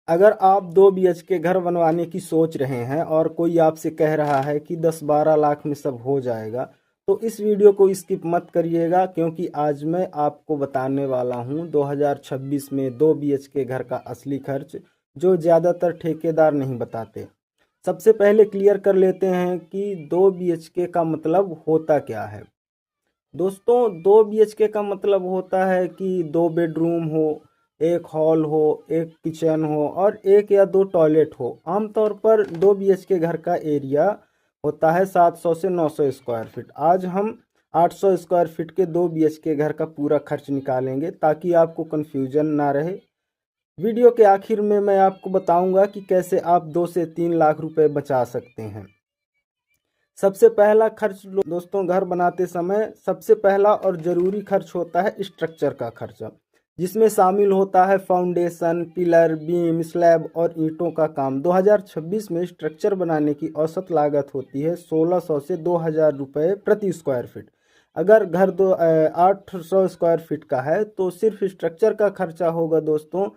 अगर आप 2 BHK घर बनवाने की सोच रहे हैं और कोई आपसे कह रहा है कि 10-12 लाख में सब हो जाएगा, तो इस वीडियो को स्किप मत करिएगा, क्योंकि आज मैं आपको बताने वाला हूं 2026 में 2 BHK घर का असली खर्च, जो ज़्यादातर ठेकेदार नहीं बताते। सबसे पहले क्लियर कर लेते हैं कि 2 BHK का मतलब होता क्या है। दोस्तों, 2 BHK का मतलब होता है कि 2 बेडरूम हो, एक हॉल हो, एक किचन हो और एक या दो टॉयलेट हो। आमतौर पर 2 BHK घर का एरिया होता है 700 से 900 स्क्वायर फीट। आज हम 800 स्क्वायर फीट के 2 BHK घर का पूरा खर्च निकालेंगे, ताकि आपको कन्फ्यूजन ना रहे। वीडियो के आखिर में मैं आपको बताऊंगा कि कैसे आप 2 से 3 लाख रुपए बचा सकते हैं। सबसे पहला खर्च दोस्तों, घर बनाते समय सबसे पहला और ज़रूरी खर्च होता है स्ट्रक्चर का खर्चा, जिसमें शामिल होता है फाउंडेशन, पिलर, बीम, स्लैब और ईंटों का काम। 2026 में स्ट्रक्चर बनाने की औसत लागत होती है 1600 से 2000 रुपये प्रति स्क्वायर फीट। अगर घर 800 स्क्वायर फीट का है तो सिर्फ स्ट्रक्चर का खर्चा होगा दोस्तों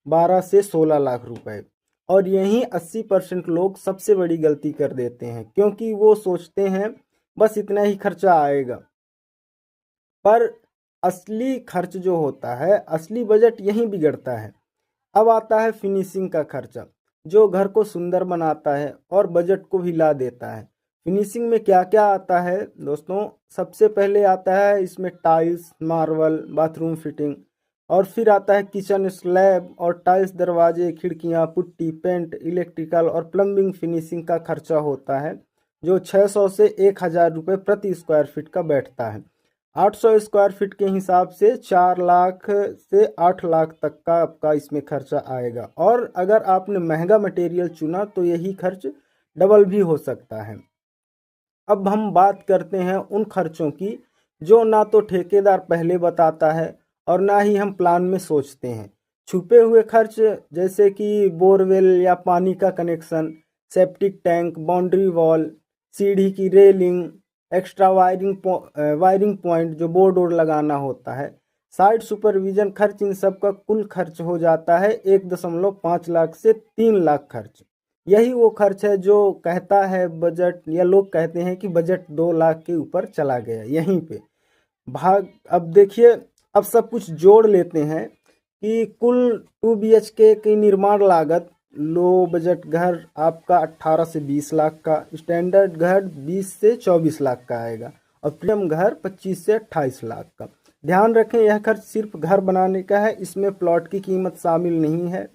12 से 16 लाख रुपए। और यहीं 80% लोग सबसे बड़ी गलती कर देते हैं, क्योंकि वो सोचते हैं बस इतना ही खर्चा आएगा। पर असली खर्च जो होता है, असली बजट यहीं बिगड़ता है। अब आता है फिनिशिंग का खर्चा, जो घर को सुंदर बनाता है और बजट को भी ला देता है। फिनिशिंग में क्या क्या आता है दोस्तों? सबसे पहले आता है इसमें टाइल्स, मार्बल, बाथरूम फिटिंग, और फिर आता है किचन स्लैब और टाइल्स, दरवाजे, खिड़कियां, पुट्टी, पेंट, इलेक्ट्रिकल और प्लम्बिंग। फिनिशिंग का खर्चा होता है जो 600 से 1000 रुपये प्रति स्क्वायर फीट का बैठता है। 800 स्क्वायर फीट के हिसाब से 4 लाख से 8 लाख तक का आपका इसमें खर्चा आएगा। और अगर आपने महंगा मटेरियल चुना तो यही खर्च डबल भी हो सकता है। अब हम बात करते हैं उन खर्चों की जो ना तो ठेकेदार पहले बताता है और ना ही हम प्लान में सोचते हैं। छुपे हुए खर्च, जैसे कि बोरवेल या पानी का connection, septic tank, boundary wall, सीढ़ी की रेलिंग, एक्स्ट्रा वायरिंग पॉइंट जो बोर्ड वोर्ड लगाना होता है, साइट सुपरविजन खर्च, इन सब का कुल खर्च हो जाता है 1.5 लाख से 3 लाख खर्च। यही वो खर्च है जो कहता है बजट, या लोग कहते हैं कि बजट 2 लाख के ऊपर चला गया। यहीं पे भाग, अब देखिए, अब सब कुछ जोड़ लेते हैं कि कुल 2 BHK की निर्माण लागत, लो बजट घर आपका 18 से 20 लाख का, स्टैंडर्ड घर 20 से 24 लाख का आएगा और प्रीमियम घर 25 से 28 लाख का। ध्यान रखें, यह खर्च सिर्फ घर बनाने का है, इसमें प्लॉट की कीमत शामिल नहीं है।